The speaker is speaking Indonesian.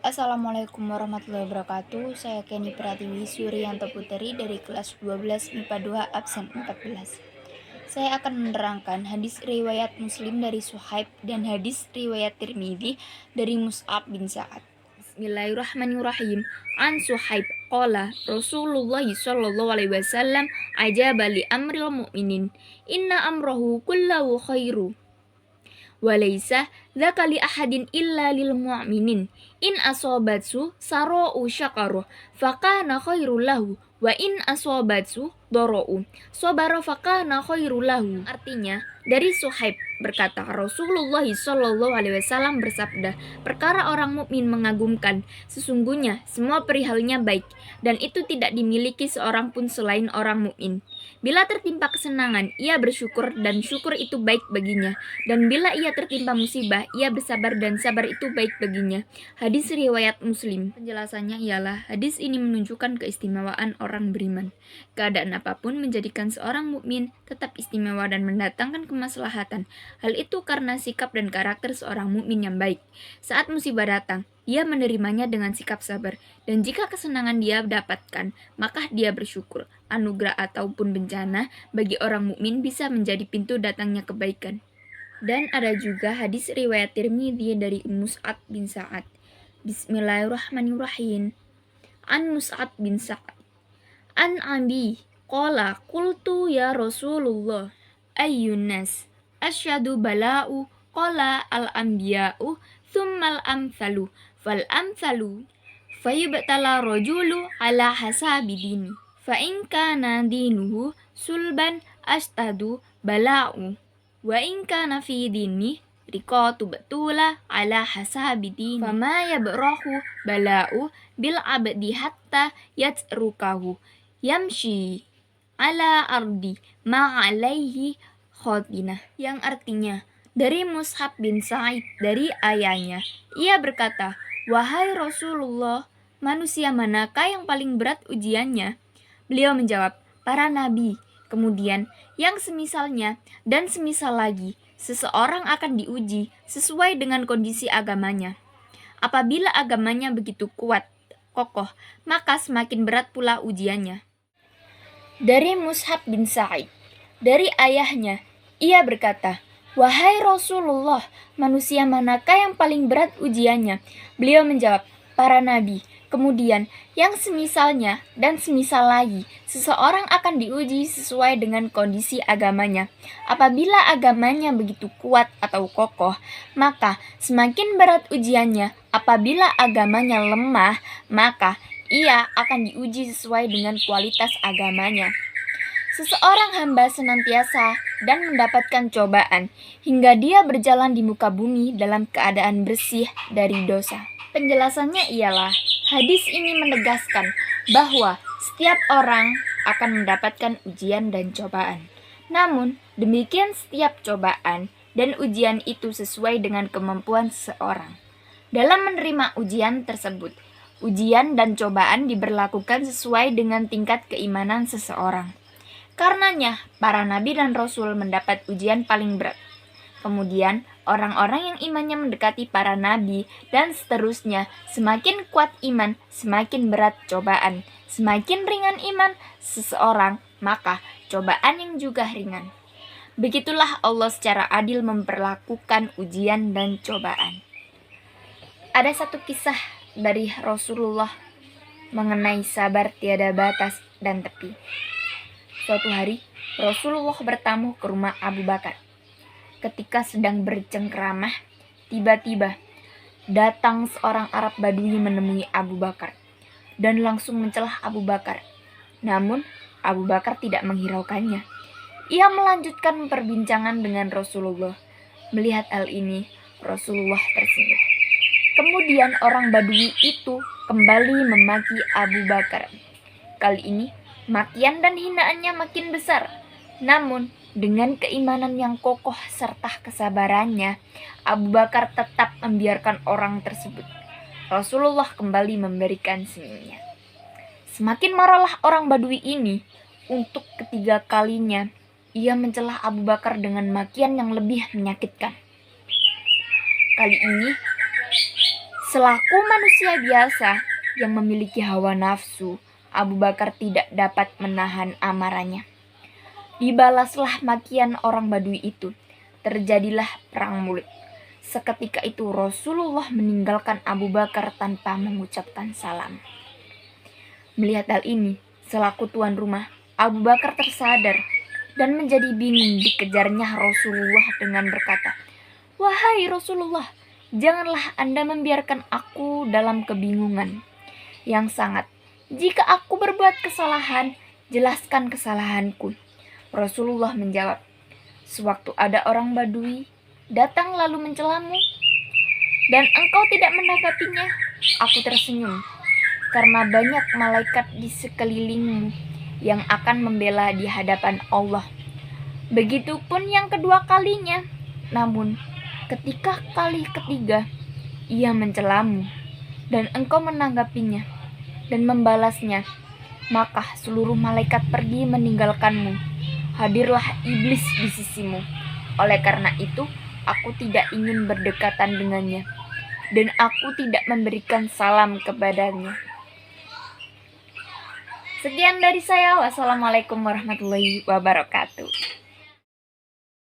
Assalamualaikum warahmatullahi wabarakatuh. Saya Kenny Pratiwi Suryanto Puteri dari kelas 12 MIPA 2 absen 14. Saya akan menerangkan hadis riwayat Muslim dari Suhaib dan hadis riwayat Tirmidzi dari Mus'ab bin Sa'ad. Bismillahirrahmanirrahim. An Suhaib qala Rasulullah sallallahu alaihi wasallam ajaba li amril mu'minin inna amrahu kullahu khairu walaysa dzaka li ahadin illa lil mu'minin in asobatsu sara'u syakaru fakana khairul lahu wa in asobatsu dora'u sobara fakana khairul lahu. Artinya, dari Suhaib berkata, Rasulullah Shallallahu Alaihi Wasallam bersabda, perkara orang mukmin mengagumkan, sesungguhnya semua perihalnya baik, dan itu tidak dimiliki seorang pun selain orang mukmin. Bila tertimpa kesenangan, ia bersyukur dan syukur itu baik baginya. Dan bila ia tertimpa musibah, ia bersabar dan sabar itu baik baginya. Hadis riwayat Muslim. Penjelasannya ialah hadis ini menunjukkan keistimewaan orang beriman. Keadaan apapun menjadikan seorang mukmin tetap istimewa dan mendatangkan kemaslahatan. Hal itu karena sikap dan karakter seorang mukmin yang baik. Saat musibah datang, dia menerimanya dengan sikap sabar, dan jika kesenangan dia dapatkan, maka dia bersyukur. Anugerah ataupun bencana bagi orang mukmin bisa menjadi pintu datangnya kebaikan. Dan ada juga hadis riwayat Tirmidzi dari Mus'ab bin Sa'ad. Bismillahirrahmanirrahim. An Mus'ab bin Sa'ad. An Abi qala qultu ya Rasulullah ayyun nas asyhadu bala'u qala al-anbiya'u thummal amsalu fal amsalu fayubtala rajulu ala hasabi dini fa in kana dinuhu sulban astadu bala'u wa in kana fi dini riqatu batula ala hasabi dini fama yabrahu bala'u bil abdi hatta yatrukahu yamshi ala ardi ma'alaihi khotinah, yang artinya dari Mus'ab bin Sa'id dari ayahnya, ia berkata, wahai Rasulullah, manusia manakah yang paling berat ujiannya? Beliau menjawab, para nabi. Kemudian yang semisalnya dan semisal lagi, seseorang akan diuji sesuai dengan kondisi agamanya. Apabila agamanya begitu kuat, kokoh, maka semakin berat pula ujiannya. Dari Mus'ab bin Sa'id dari ayahnya, ia berkata, wahai Rasulullah, manusia manakah yang paling berat ujiannya? Beliau menjawab, para nabi. Kemudian, yang semisalnya dan semisal lagi, seseorang akan diuji sesuai dengan kondisi agamanya. Apabila agamanya begitu kuat atau kokoh, maka semakin berat ujiannya. Apabila agamanya lemah, maka ia akan diuji sesuai dengan kualitas agamanya. Seseorang hamba senantiasa dan mendapatkan cobaan hingga dia berjalan di muka bumi dalam keadaan bersih dari dosa. Penjelasannya ialah hadis ini menegaskan bahwa setiap orang akan mendapatkan ujian dan cobaan. Namun, demikian setiap cobaan dan ujian itu sesuai dengan kemampuan seseorang. Dalam menerima ujian tersebut, ujian dan cobaan diberlakukan sesuai dengan tingkat keimanan seseorang. Karenanya, para nabi dan rasul mendapat ujian paling berat. Kemudian, orang-orang yang imannya mendekati para nabi dan seterusnya, semakin kuat iman, semakin berat cobaan. Semakin ringan iman seseorang, maka cobaan yang juga ringan. Begitulah Allah secara adil memperlakukan ujian dan cobaan. Ada satu kisah dari Rasulullah mengenai sabar tiada batas dan tepi. Suatu hari, Rasulullah bertamu ke rumah Abu Bakar. Ketika sedang bercengkrama, tiba-tiba datang seorang Arab Badui menemui Abu Bakar dan langsung mencelah Abu Bakar. Namun, Abu Bakar tidak menghiraukannya. Ia melanjutkan perbincangan dengan Rasulullah. Melihat hal ini, Rasulullah tersenyum. Kemudian orang Badui itu kembali memaki Abu Bakar. Kali ini, makian dan hinaannya makin besar. Namun, dengan keimanan yang kokoh serta kesabarannya, Abu Bakar tetap membiarkan orang tersebut. Rasulullah kembali memberikan senyumnya. Semakin marahlah orang Badui ini. Untuk ketiga kalinya, ia mencelah Abu Bakar dengan makian yang lebih menyakitkan. Kali ini, Selaku manusia biasa yang memiliki hawa nafsu, Abu Bakar tidak dapat menahan amarahnya. Dibalaslah makian orang Badui itu. Terjadilah perang mulut. Seketika itu Rasulullah meninggalkan Abu Bakar tanpa mengucapkan salam. Melihat hal ini, selaku tuan rumah, Abu Bakar tersadar dan menjadi bingung. Dikejarnya Rasulullah dengan berkata, "Wahai Rasulullah, janganlah Anda membiarkan aku dalam kebingungan yang sangat. Jika aku berbuat kesalahan, jelaskan kesalahanku." Rasulullah menjawab, "Sewaktu ada orang Badui datang lalu mencelamu, dan engkau tidak menanggapinya, aku tersenyum, karena banyak malaikat di sekelilingmu yang akan membela di hadapan Allah. Begitupun yang kedua kalinya. Namun, ketika kali ketiga, ia mencelamu, dan engkau menanggapinya dan membalasnya, maka seluruh malaikat pergi meninggalkanmu. Hadirlah iblis di sisimu. Oleh karena itu, aku tidak ingin berdekatan dengannya, dan aku tidak memberikan salam kepadanya." Sekian dari saya. Wassalamualaikum warahmatullahi wabarakatuh.